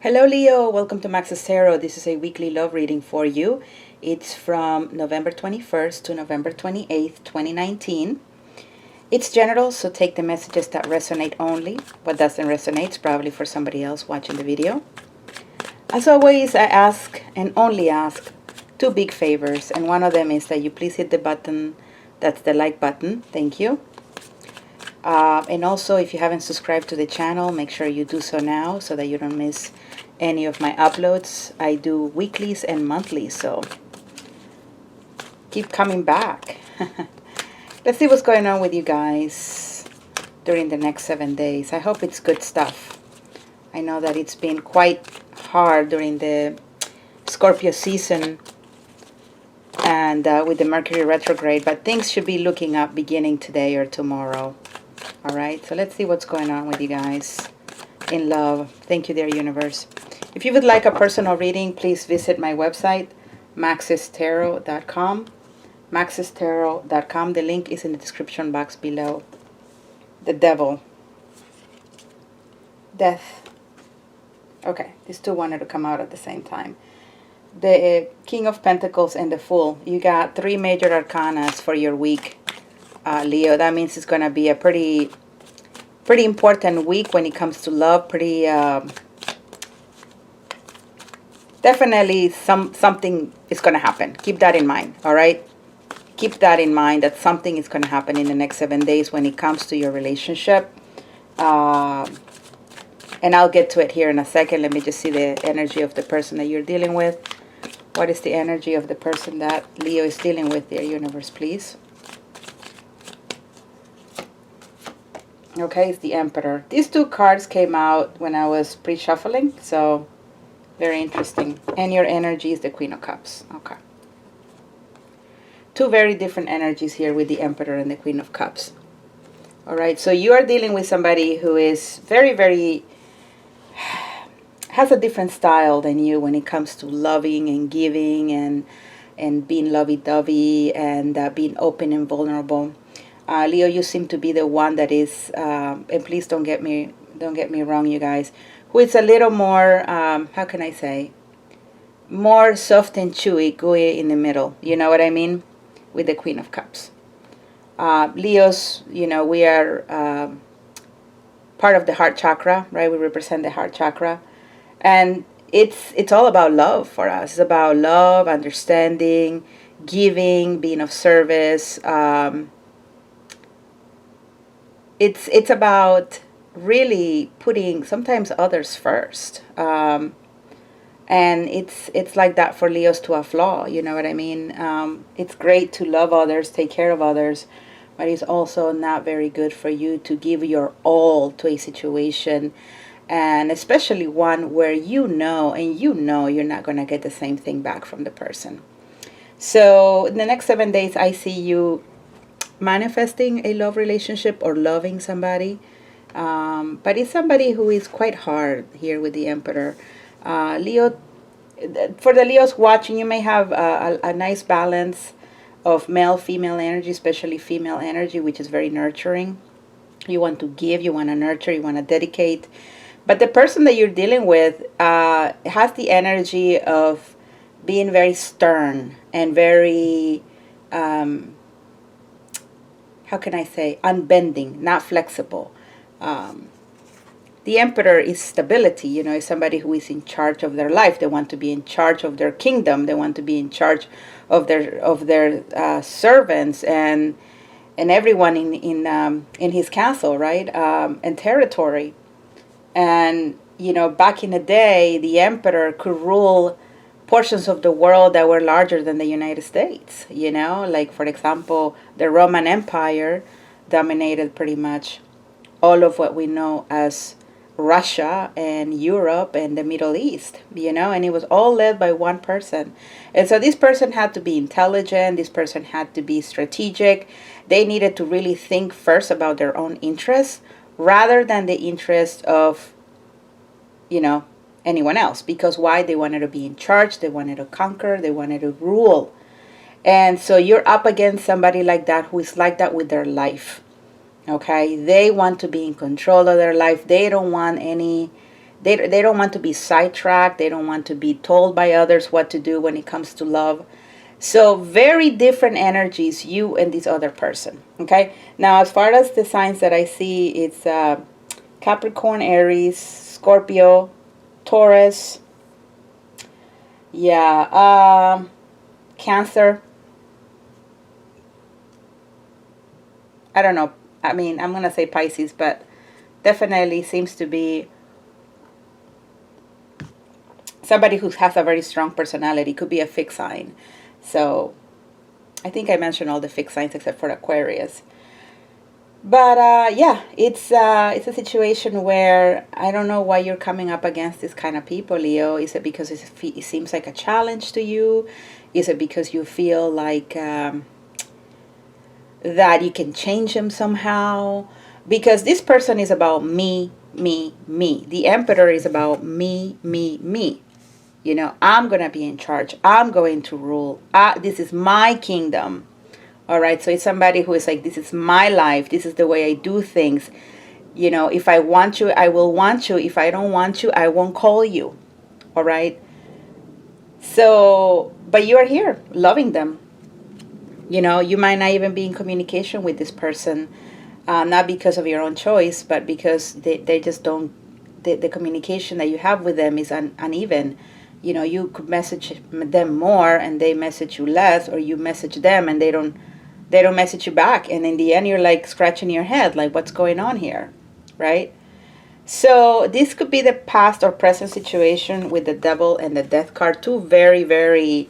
Hello Leo, welcome to Max's Tarot. This is a weekly love reading for you. It's from November 21st to November 28th, 2019. It's general, so take the messages that resonate only. What doesn't resonate is probably for somebody else watching the video. As always, I ask and only ask two big favors, and one of them is that you please hit the button, that's the like button. Thank you. And also, if you haven't subscribed to the channel, make sure you do so now so that you don't miss any of my uploads. I do weeklies and monthlies, so keep coming back. Let's see what's going on with you guys during the next 7 days. I hope it's good stuff. I know that it's been quite hard during the Scorpio season and with the Mercury retrograde, but things should be looking up beginning today or tomorrow. All right, so let's see what's going on with you guys in love. Thank you, dear universe. If you would like a personal reading, please visit my website, maxistarot.com. maxistarot.com. The link is in the description box below. The devil. Death. Okay, these two wanted to come out at the same time. The King of Pentacles and the Fool. You got three major arcanas for your week. Leo, that means it's going to be a pretty important week when it comes to love. Definitely something is going to happen. Keep that in mind, all right? Keep that in mind, that something is going to happen in the next 7 days when it comes to your relationship. And I'll get to it here in a second. Let me just see the energy of the person that you're dealing with. What is the energy of the person that Leo is dealing with, dear universe, please? Okay, it's the Emperor. These two cards came out when I was pre-shuffling, so very interesting. And your energy is the Queen of Cups. Okay. Two very different energies here with the Emperor and the Queen of Cups. All right, so you are dealing with somebody who is very has a different style than you when it comes to loving and giving and being lovey-dovey and being open and vulnerable. Leo, you seem to be the one that is, and please don't get me wrong, you guys, who is a little more, how can I say, more soft and chewy, gooey in the middle. You know what I mean? With the Queen of Cups. Leos, you know, we are part of the heart chakra, right? We represent the heart chakra. And it's all about love for us. It's about love, understanding, giving, being of service. It's about really putting sometimes others first. And it's like that for Leos to a flaw, you know what I mean? It's great to love others, take care of others, but it's also not very good for you to give your all to a situation, and especially one where you know you're not going to get the same thing back from the person. So in the next 7 days, I see you manifesting a love relationship or loving somebody, but it's somebody who is quite hard here with the Emperor. Leo, for the Leos watching, you may have a nice balance of male female energy, especially female energy, which is very nurturing. You want to give, you want to nurture, you want to dedicate, but the person that you're dealing with has the energy of being very stern and very how can I say, unbending, not flexible. The Emperor is stability, you know, is somebody who is in charge of their life. They want to be in charge of their kingdom. They want to be in charge of their servants and everyone in his castle, right? And territory. And, you know, back in the day, the Emperor could rule portions of the world that were larger than the United States, you know, like, for example, the Roman Empire dominated pretty much all of what we know as Russia and Europe and the Middle East, you know, and it was all led by one person. And so this person had to be intelligent, this person had to be strategic. They needed to really think first about their own interests rather than the interest of, you know, anyone else. Because why? They wanted to be in charge, they wanted to conquer, they wanted to rule. And so you're up against somebody like that who is like that with their life. Okay, they want to be in control of their life. They don't want any They don't want to be sidetracked. They don't want to be told by others what to do when it comes to love. So very different energies, you and this other person. Okay. Now, as far as the signs that I see, it's Capricorn, Aries, Scorpio, Taurus. Yeah. Cancer. I don't know. I mean, I'm going to say Pisces, but definitely seems to be somebody who has a very strong personality. Could be a fixed sign. So I think I mentioned all the fixed signs except for Aquarius. But yeah, it's a situation where I don't know why you're coming up against this kind of people, Leo. Is it because it seems like a challenge to you? Is it because you feel like that you can change them somehow? Because this person is about me, me, me. The Emperor is about me, me, me. You know, I'm going to be in charge. I'm going to rule. This is my kingdom. All right. So it's somebody who is like, this is my life. This is the way I do things. You know, if I want you, I will want you. If I don't want you, I won't call you. All right. So, but you are here loving them. You know, you might not even be in communication with this person, not because of your own choice, but because they just don't, the communication that you have with them is uneven. You know, you could message them more and they message you less, or you message them and they don't message you back. And in the end, you're like scratching your head, like, what's going on here, right? So this could be the past or present situation with the Devil and the Death card. Two very, very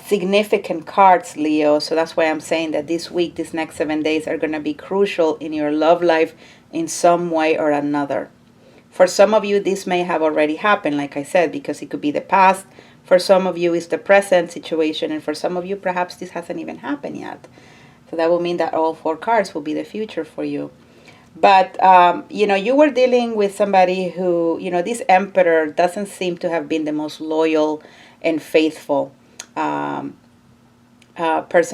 significant cards, Leo. So that's why I'm saying that this week, these next 7 days are going to be crucial in your love life in some way or another. For some of you, this may have already happened, like I said, because it could be the past. For some of you, it's the present situation. And for some of you, perhaps this hasn't even happened yet. So that will mean that all 4 cards will be the future for you. But, you know, you were dealing with somebody who, you know, this Emperor doesn't seem to have been the most loyal and faithful person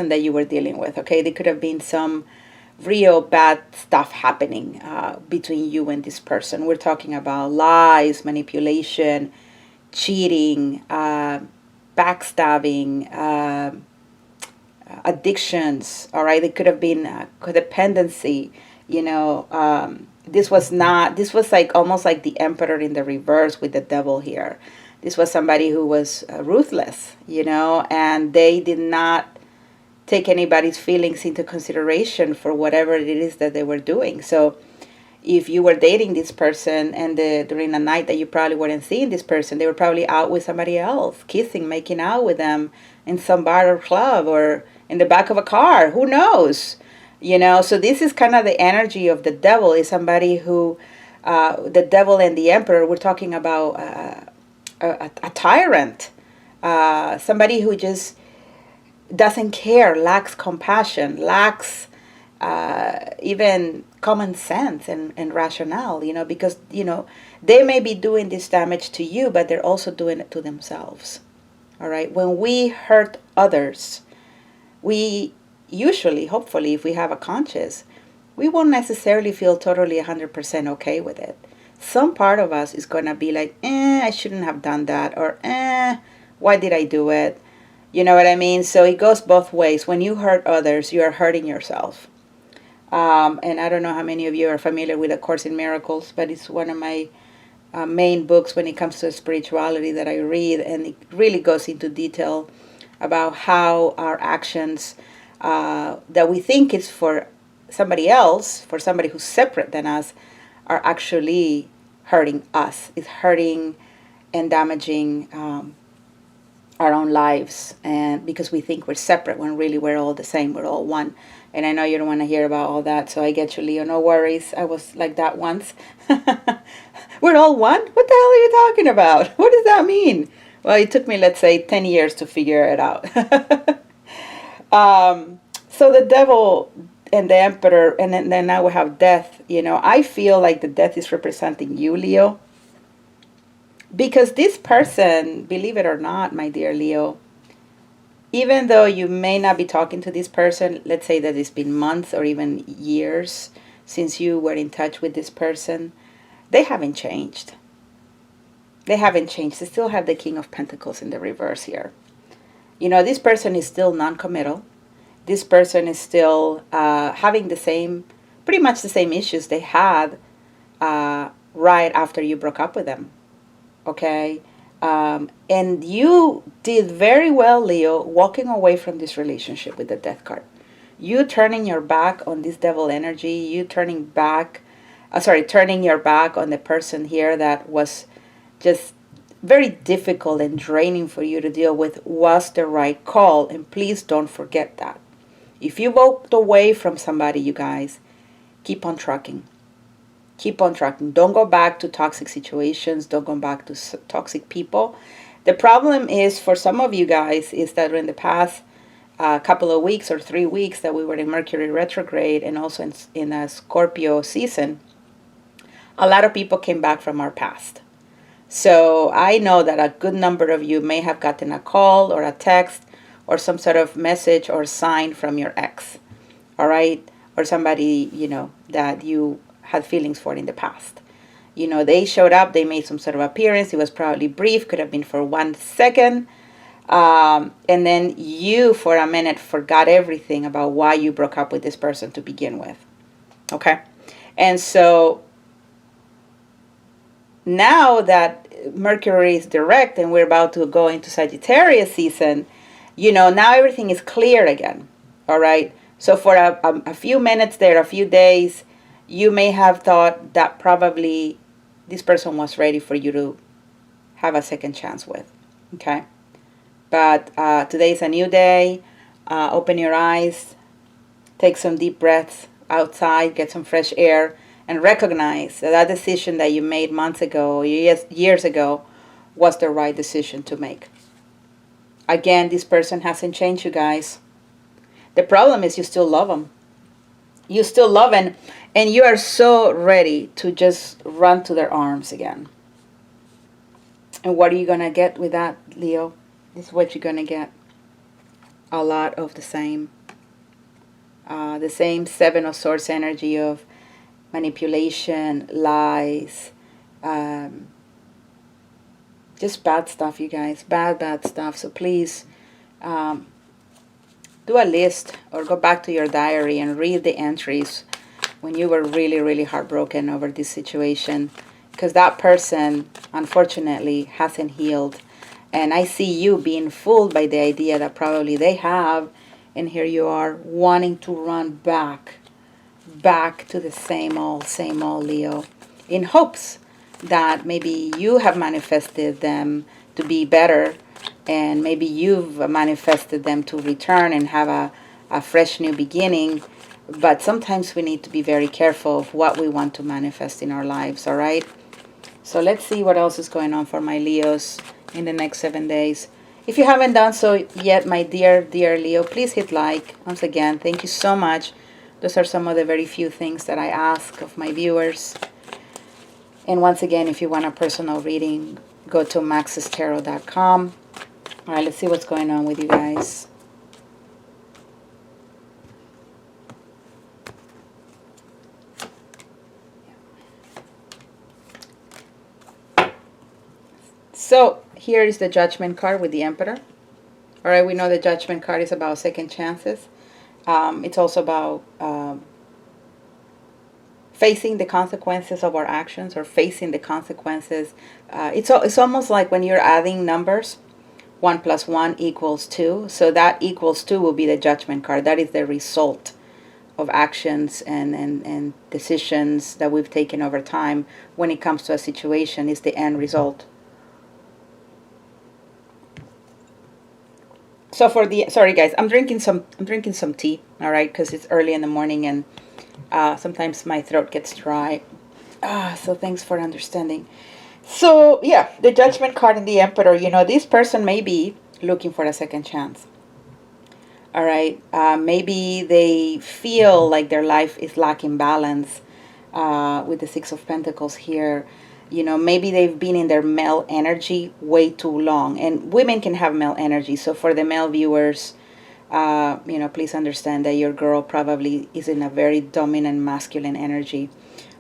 that you were dealing with. Okay, there could have been some real bad stuff happening between you and this person. We're talking about lies, manipulation, cheating, backstabbing, addictions. All right, it could have been codependency. You know, this was like almost like the Emperor in the reverse with the Devil here. This was somebody who was ruthless, you know, and they did not take anybody's feelings into consideration for whatever it is that they were doing. So if you were dating this person and during a night that you probably weren't seeing this person, they were probably out with somebody else, kissing, making out with them in some bar or club or in the back of a car. Who knows? You know, so this is kind of the energy of the Devil, is somebody who, the Devil and the Emperor, we're talking about a tyrant, somebody who just doesn't care, lacks compassion, lacks even common sense and rationale, you know, because, you know, they may be doing this damage to you, but they're also doing it to themselves. All right. When we hurt others, we usually, hopefully, if we have a conscience, we won't necessarily feel totally 100% okay with it. Some part of us is going to be like, I shouldn't have done that, or why did I do it? You know what I mean? So it goes both ways. When you hurt others, you are hurting yourself. And I don't know how many of you are familiar with A Course in Miracles, but it's one of my main books when it comes to spirituality that I read, and it really goes into detail about how our actions that we think is for somebody else, for somebody who's separate than us, are actually hurting us. It's hurting and damaging our own lives, and because we think we're separate when really we're all the same, we're all one. And I know you don't want to hear about all that, so I get you, Leo. No worries. I was like that once. We're all one? What the hell are you talking about? What does that mean? Well, it took me, let's say, 10 years to figure it out. So the Devil and the Emperor, and then now we have Death. You know, I feel like the Death is representing you, Leo. Because this person, believe it or not, my dear Leo, even though you may not be talking to this person, let's say that it's been months or even years since you were in touch with this person, they haven't changed. They haven't changed. They still have the King of Pentacles in the reverse here. You know, this person is still non-committal. This person is still having the same, pretty much the same issues they had right after you broke up with them. Okay? And you did very well, Leo, walking away from this relationship with the Death card. You turning your back on this devil energy, you turning your back on the person here that was just very difficult and draining for you to deal with, was the right call. And please don't forget that. If you walked away from somebody, you guys, keep on trucking. Keep on trucking. Don't go back to toxic situations. Don't go back to toxic people. The problem is, for some of you guys, is that in the past couple of weeks or 3 weeks that we were in Mercury retrograde and also in a Scorpio season, a lot of people came back from our past. So I know that a good number of you may have gotten a call or a text or some sort of message or sign from your ex, all right? Or somebody, you know, that you had feelings for in the past. You know, they showed up, they made some sort of appearance. It was probably brief, could have been for 1 second. And then you, for a minute, forgot everything about why you broke up with this person to begin with. Okay? And so now that Mercury is direct and we're about to go into Sagittarius season, you know, now everything is clear again. All right? So for a few minutes there, a few days, you may have thought that probably this person was ready for you to have a second chance with. Okay? But today is a new day. Open your eyes. Take some deep breaths outside. Get some fresh air. And recognize that decision that you made months ago, years ago, was the right decision to make. Again, this person hasn't changed, you guys. The problem is you still love them. You still love them. And you are so ready to just run to their arms again. And what are you going to get with that, Leo? This is what you're going to get. A lot of the same. The same Seven of Swords energy of manipulation, lies, just bad stuff, you guys. Bad stuff. So please do a list or go back to your diary and read the entries when you were really, really heartbroken over this situation. Because that person, unfortunately, hasn't healed. And I see you being fooled by the idea that probably they have. And here you are wanting to run back to the same old Leo. In hopes that maybe you have manifested them to be better. And maybe you've manifested them to return and have a fresh new beginning. But sometimes we need to be very careful of what we want to manifest in our lives, all right? So let's see what else is going on for my Leos in the next 7 days. If you haven't done so yet, my dear Leo, please hit like. Once again, thank you so much. Those are some of the very few things that I ask of my viewers. And once again, if you want a personal reading, go to maxestarot.com. All right, let's see what's going on with you guys. So here is the Judgment card with the Emperor. All right, we know the Judgment card is about second chances. It's also about facing the consequences of our actions, or facing the consequences. It's almost like when you're adding numbers, 1 + 1 = 2. So that =2 will be the Judgment card. That is the result of actions and decisions that we've taken over time. When it comes to a situation, is the end result. So sorry guys, I'm drinking some tea, all right, because it's early in the morning and sometimes my throat gets dry. So thanks for understanding. So yeah, the Judgment card and the Emperor, you know, this person may be looking for a second chance. All right, maybe they feel like their life is lacking balance with the Six of Pentacles here. You know, maybe they've been in their male energy way too long. And women can have male energy. So for the male viewers, you know, please understand that your girl probably is in a very dominant masculine energy.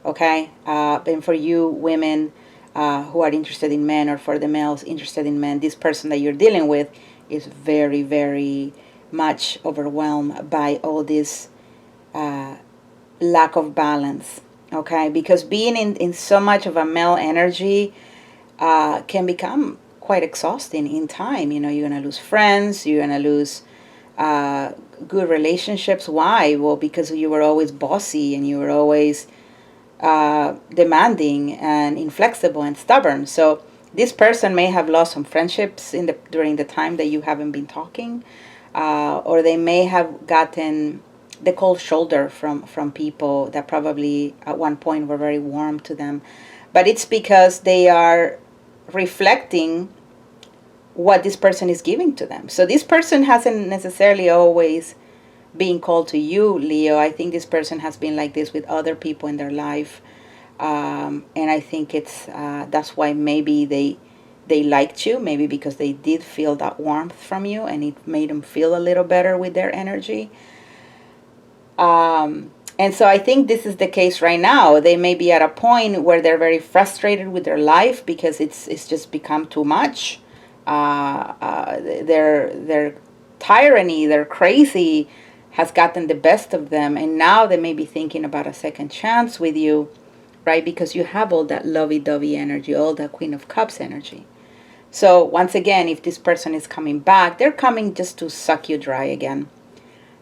Okay? And for you women, who are interested in men, or for the males interested in men, this person that you're dealing with is very, very much overwhelmed by all this lack of balance. Okay, because being in so much of a male energy can become quite exhausting in time. You're going to lose friends, you're going to lose good relationships. Why? Well, because you were always bossy, and you were always demanding and inflexible and stubborn. So this person may have lost some friendships during the time that you haven't been talking, or they may have gotten the cold shoulder from people that probably at one point were very warm to them. But it's because they are reflecting what this person is giving to them. So this person hasn't necessarily always been called to you, Leo. I think this person has been like this with other people in their life. And I think it's that's why maybe they liked you, maybe because they did feel that warmth from you, and it made them feel a little better with their energy. And so I think this is the case right now. They may be at a point where they're very frustrated with their life because it's just become too much. Their tyranny, their crazy has gotten the best of them, and now they may be thinking about a second chance with you, right? Because you have all that lovey-dovey energy, all that Queen of Cups energy. So once again, if this person is coming back, they're coming just to suck you dry again.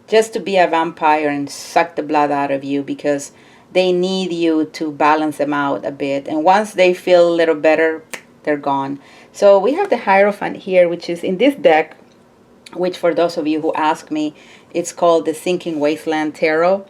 Just to be a vampire and suck the blood out of you, because they need you to balance them out a bit. And once they feel a little better, they're gone. So we have the Hierophant here, which is in this deck, which for those of you who ask me, it's called the Sinking Wasteland Tarot.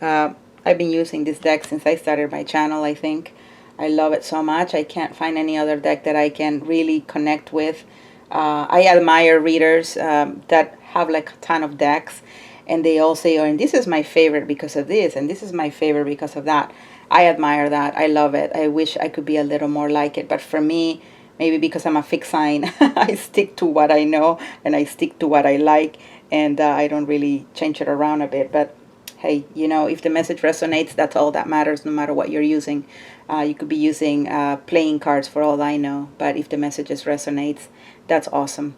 I've been using this deck since I started my channel, I think. I love it so much. I can't find any other deck that I can really connect with. I admire readers that have like a ton of decks, and they all say, oh, and this is my favorite because of this, and this is my favorite because of that. I admire that. I love it. I wish I could be a little more like it. But for me, maybe because I'm a fixed sign, I stick to what I know, and I stick to what I like, and I don't really change it around a bit. But hey, if the message resonates, that's all that matters, no matter what you're using. You could be using playing cards for all I know, but if the message resonates, that's awesome.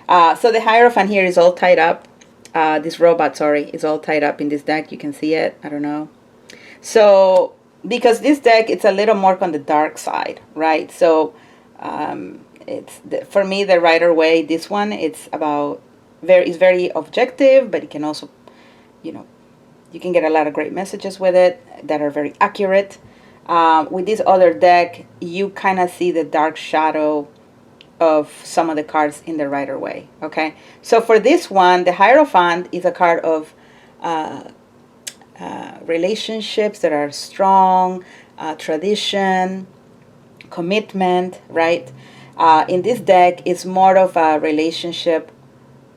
So the Hierophant here is all tied up. This robot, sorry, is all tied up in this deck. You can see it. I don't know. So because this deck, it's a little more on the dark side, right? So for me, the Rider-Waite, this one, it's about it's very objective, but it can also, you can get a lot of great messages with it that are very accurate. With this other deck, you kind of see the dark shadow of some of the cards in the Rider-Waite. Okay, so for this one, the Hierophant is a card of relationships that are strong, tradition, commitment, right? In this deck, it's more of a relationship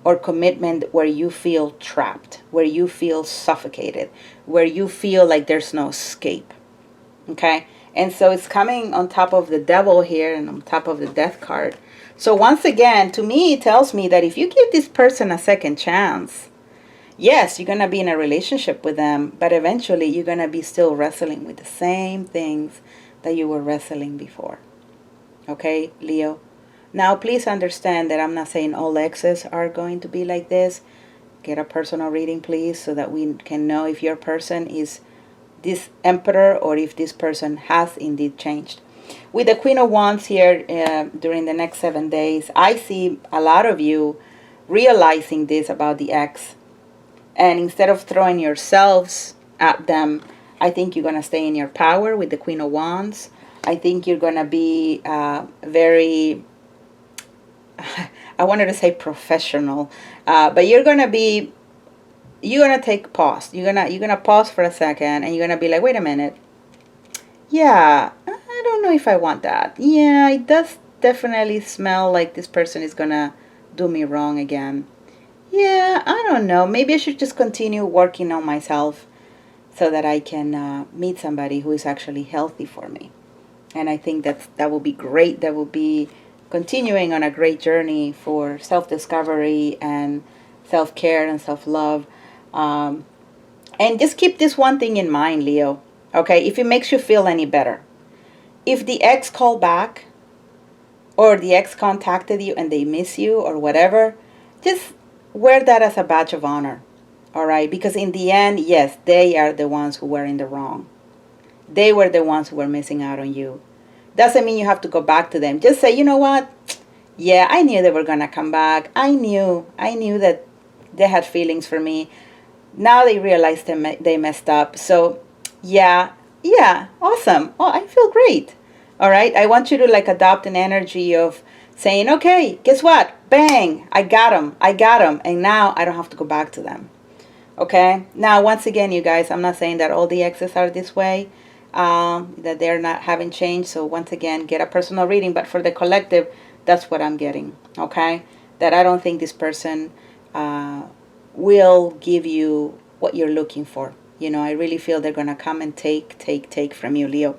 or commitment where you feel trapped, where you feel suffocated, where you feel like there's no escape. Okay, and so it's coming on top of the Devil here and on top of the Death card. So once again, to me, it tells me that if you give this person a second chance, yes, you're going to be in a relationship with them, but eventually you're going to be still wrestling with the same things that you were wrestling before. Okay, Leo? Now, please understand that I'm not saying all exes are going to be like this. Get a personal reading, please, so that we can know if your person is this Emperor or if this person has indeed changed. With the Queen of Wands here, during the next 7 days, I see a lot of you realizing this about the ex. And instead of throwing yourselves at them, I think you're going to stay in your power with the Queen of Wands. I think you're going to be very, I wanted to say professional, but you're going to take pause. You're going to pause for a second, and you're going to be like, wait a minute. Yeah, I don't know if I want that. Yeah, it does definitely smell like this person is going to do me wrong again. Yeah, I don't know. Maybe I should just continue working on myself so that I can meet somebody who is actually healthy for me. And I think that will be great. That will be continuing on a great journey for self-discovery and self-care and self-love. And just keep this one thing in mind, Leo. Okay, if it makes you feel any better. If the ex called back or the ex contacted you and they miss you or whatever, just wear that as a badge of honor. All right? Because in the end, yes, they are the ones who were in the wrong. They were the ones who were missing out on you. Doesn't mean you have to go back to them. Just say, you know what? Yeah, I knew they were going to come back. I knew that they had feelings for me. Now they realized they messed up. So, yeah, yeah, awesome. Oh, I feel great. All right. I want you to like adopt an energy of saying, okay, guess what? Bang, I got them. I got them. And now I don't have to go back to them. Okay. Now, once again, you guys, I'm not saying that all the exes are this way, that they're not having changed. So once again, get a personal reading. But for the collective, that's what I'm getting. Okay. That I don't think this person will give you what you're looking for. You know, I really feel they're going to come and take from you, Leo.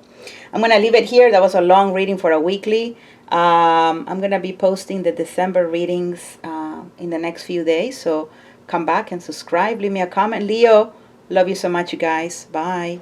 I'm going to leave it here. That was a long reading for a weekly. I'm going to be posting the December readings in the next few days. So come back and subscribe. Leave me a comment. Leo, love you so much, you guys. Bye.